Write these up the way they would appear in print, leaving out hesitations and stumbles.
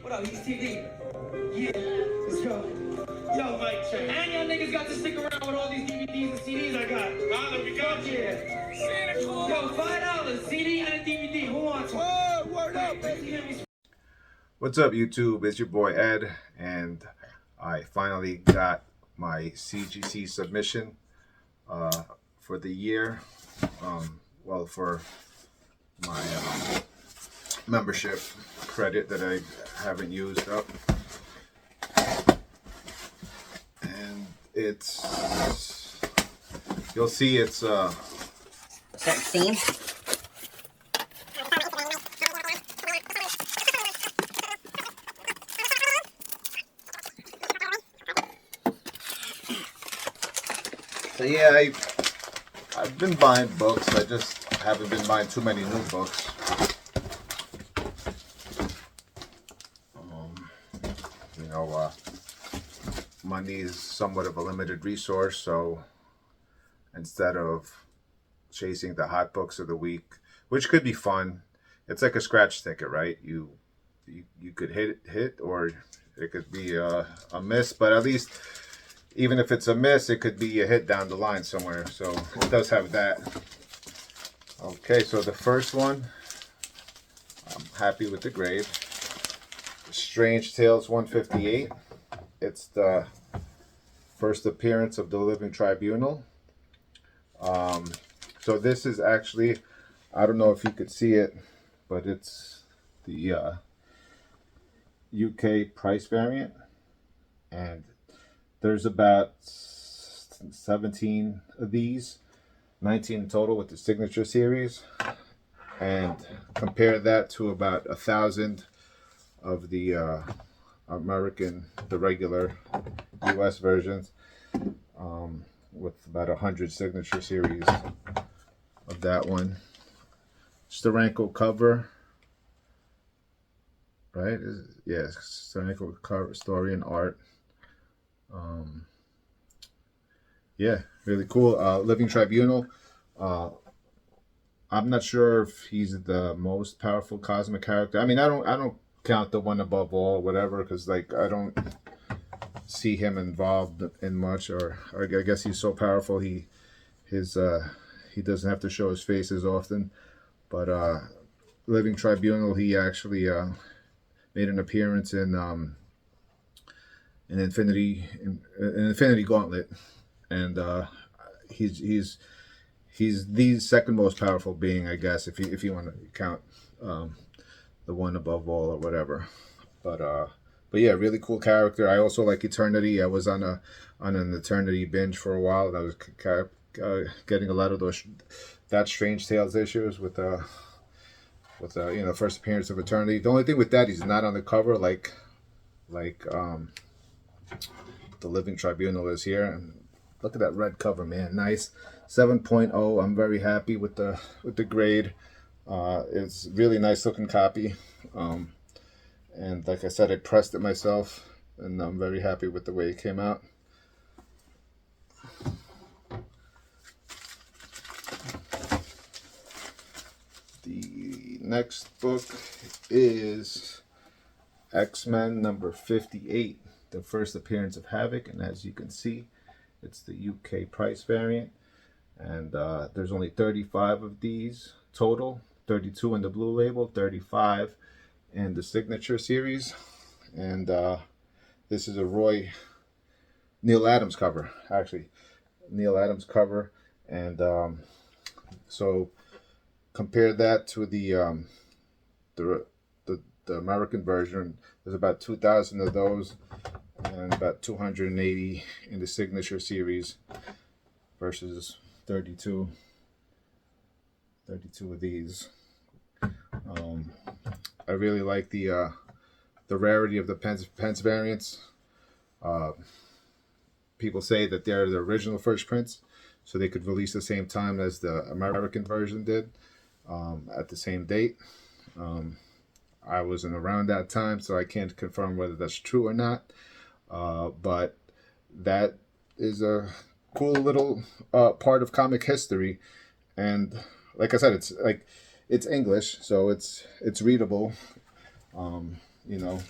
What up, East TV? Yeah, let's go. Yo, Mike, check. And y'all niggas got to stick around with all these DVDs and CDs I got. Father, we got you. Santa Claus. Yo, $5, CD and a DVD. Who wants one? Whoa, word up, baby. What's up, YouTube? It's your boy Ed, and I finally got my CGC submission for the year. Well, for my membership credit that I haven't used up, and it's, you'll see it's Sex scene. So yeah, I've been buying books. I just haven't been buying too many new books. Money is somewhat of a limited resource, so instead of chasing the hot books of the week, which could be fun, it's like a scratch ticket, right? You could hit, or it could be a miss, but at least, even if it's a miss, it could be a hit down the line somewhere. So it does have that. Okay, so the first one, I'm happy with the grade. Strange Tales 158. It's the first appearance of the Living Tribunal. So this is actually, I don't know if you could see it, but it's the UK price variant, and there's about 17 of these, 19 in total with the signature series, and compare that to about 1,000 of the the regular US versions, with about 100 signature series of that one. Steranko cover, right? Yeah, Steranko cover, story and art. Yeah, really cool. Living Tribunal. I'm not sure if he's the most powerful cosmic character. I mean, I don't count the one above all, whatever, because like I don't see him involved in much, or I guess he's so powerful he doesn't have to show his face as often. But Living Tribunal, he actually made an appearance in Infinity Gauntlet, and he's the second most powerful being, I guess, if you want to count the one above all or whatever. But yeah, really cool character. I also like Eternity. I was on an Eternity binge for a while, and I was getting a lot of that Strange Tales issues with first appearance of Eternity. The only thing with that, he's not on the cover like the Living Tribunal is here. And look at that red cover, man. Nice. 7.0. I'm very happy with the grade. It's really nice looking copy. And like I said, I pressed it myself, and I'm very happy with the way it came out. The next book is X-Men number 58, the first appearance of Havoc, and as you can see, it's the UK price variant, and there's only 35 of these total, 32 in the blue label, 35 in the signature series, and this is a Neil Adams cover, actually, Neil Adams cover, and so compare that to the American version. There's about 2,000 of those, and about 280 in the signature series versus 32 of these. I really like the rarity of the Pence variants. People say that they're the original first prints, so they could release the same time as the American version did, at the same date. I wasn't around that time, so I can't confirm whether that's true or not. But that is a cool little part of comic history, and like I said, it's English, so it's readable. You know,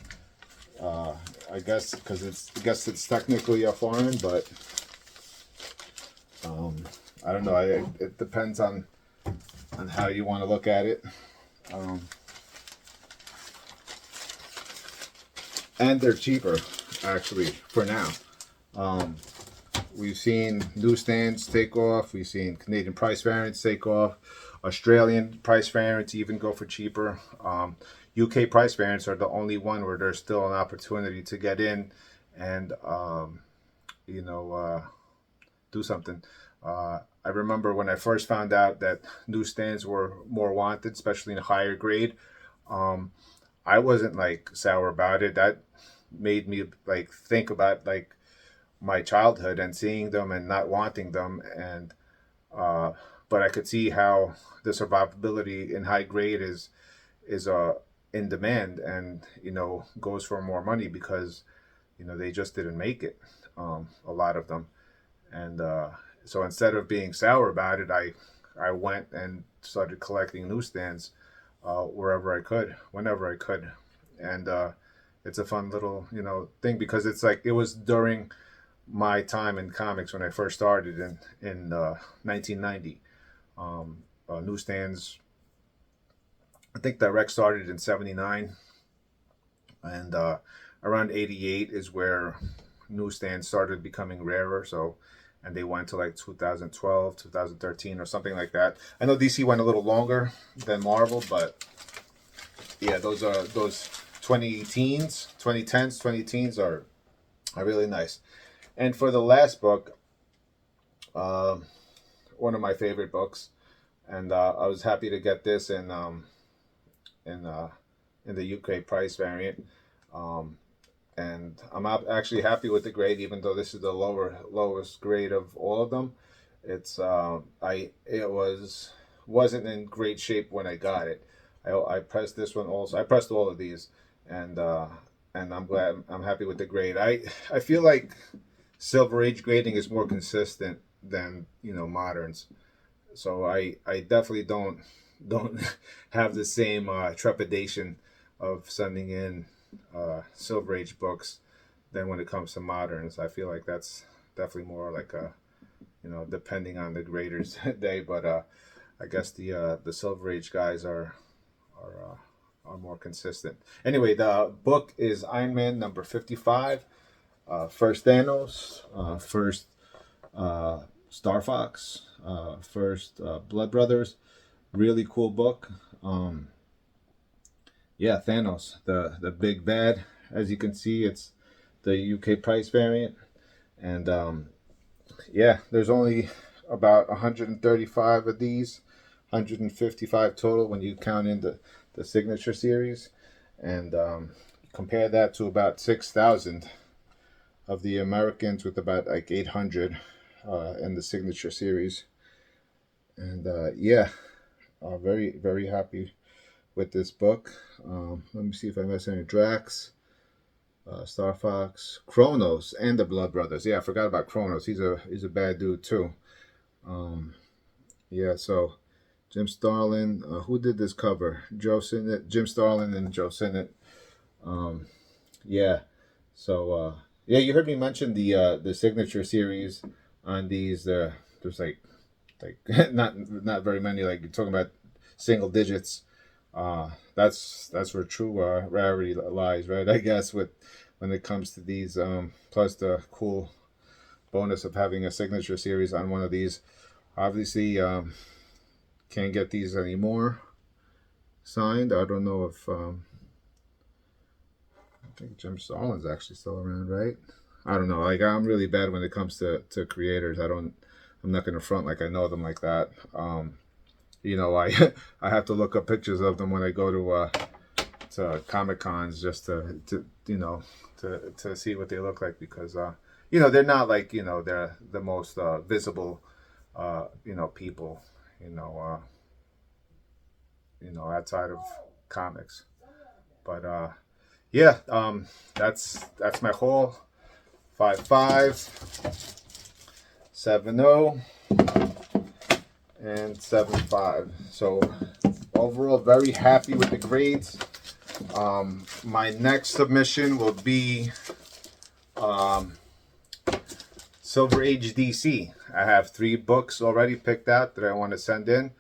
I guess because it's technically a foreign, but I don't know. It depends on how you want to look at it. And they're cheaper, actually, for now. We've seen newsstands take off. We've seen Canadian price variants take off. Australian price variants even go for cheaper. UK price variants are the only one where there's still an opportunity to get in and, do something. I remember when I first found out that newsstands were more wanted, especially in higher grade. I wasn't like sour about it. That made me like think about like my childhood and seeing them and not wanting them, and but I could see how the survivability in high grade is in demand, and goes for more money because they just didn't make it, a lot of them. And so instead of being sour about it, I went and started collecting newsstands wherever I could, whenever I could. And it's a fun little thing, because it's like it was during my time in comics when I first started in 1990. Newsstands, I think direct started in 79, and around 88 is where newsstands started becoming rarer. So, and they went to like 2012, 2013 or something like that. I know DC went a little longer than Marvel, but yeah, those 2010s, 20 teens are really nice. And for the last book, one of my favorite books, and I was happy to get this in the UK price variant, and I'm actually happy with the grade, even though this is the lowest grade of all of them. It's wasn't in great shape when I got it. I pressed this one also. I pressed all of these, and I'm happy with the grade. I feel like Silver Age grading is more consistent than moderns, so I definitely don't have the same trepidation of sending in Silver Age books than when it comes to moderns. I feel like that's definitely more like a depending on the graders day, but I guess the Silver Age guys are more consistent. Anyway, the book is Iron Man number 55. First Thanos, first Star Fox, first Blood Brothers. Really cool book. Yeah, Thanos, the big bad. As you can see, it's the UK price variant, and yeah, there's only about 135 of these, 155 total when you count in the signature series, and compare that to about 6,000 of the Americans, with about like 800 in the signature series. And yeah, very, very happy with this book. Let me see if I missed any. Drax, Star Fox, Kronos, and the Blood Brothers. Yeah, I forgot about Kronos. He's a bad dude too. Yeah, so Jim Starlin. Who did this cover? Joe Sinnott, Jim Starlin, and Joe Sinnott. Yeah. So yeah, you heard me mention the signature series on these. There's like not very many. Like you're talking about single digits. That's where true rarity lies, right? I guess when it comes to these. Plus the cool bonus of having a signature series on one of these. Obviously, can't get these anymore signed. I don't know if I think Jim Starlin's actually still around, right? I don't know. Like I'm really bad when it comes to creators. I'm not gonna front like I know them like that. I I have to look up pictures of them when I go to Comic Cons just to see what they look like, because they're not like they're the most visible people outside of comics. But yeah, that's my haul. 5.5, 7.0, and 7.5. So overall, very happy with the grades. My next submission will be Silver Age DC. I have 3 books already picked out that I want to send in.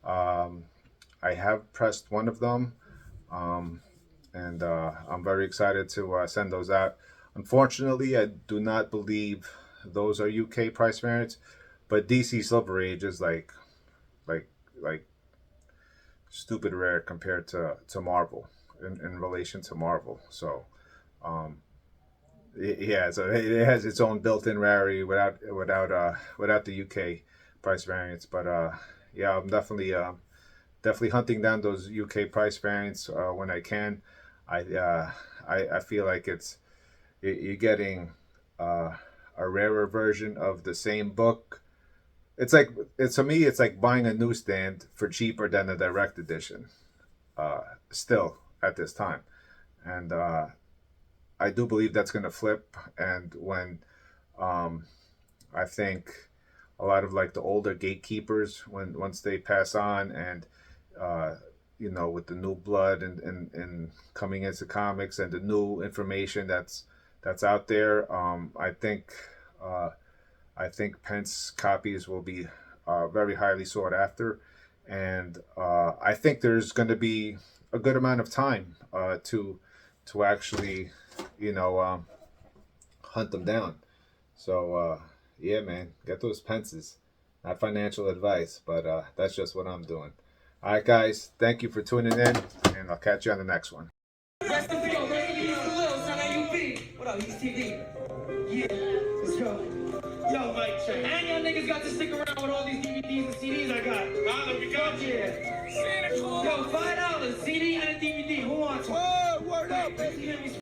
I have pressed one of them, and I'm very excited to send those out. Unfortunately, I do not believe those are UK price variants, but DC Silver Age is like stupid rare compared to Marvel in relation to Marvel. So yeah, so it has its own built-in rarity without the UK price variants. But yeah, I'm definitely hunting down those UK price variants when I can. I feel like you're getting a rarer version of the same book. To me, it's like buying a newsstand for cheaper than a direct edition. Still at this time, and I do believe that's going to flip. And when I think a lot of like the older gatekeepers, once they pass on, and with the new blood and coming into comics and the new information that's out there, I think Pence copies will be very highly sought after, and I think there's going to be a good amount of time to actually, hunt them down. So yeah, man, get those Pences. Not financial advice, but that's just what I'm doing. All right, guys, thank you for tuning in, and I'll catch you on the next one. Rest in peace, Lil, son, AUP. What up, East TV? Yeah, let's go. Yo, Mike, check. And y'all niggas got to stick around with all these DVDs and CDs I got. Holla, we got you. Santa Claus. Yo, $5, CD and a DVD. Who wants one? Word up, baby.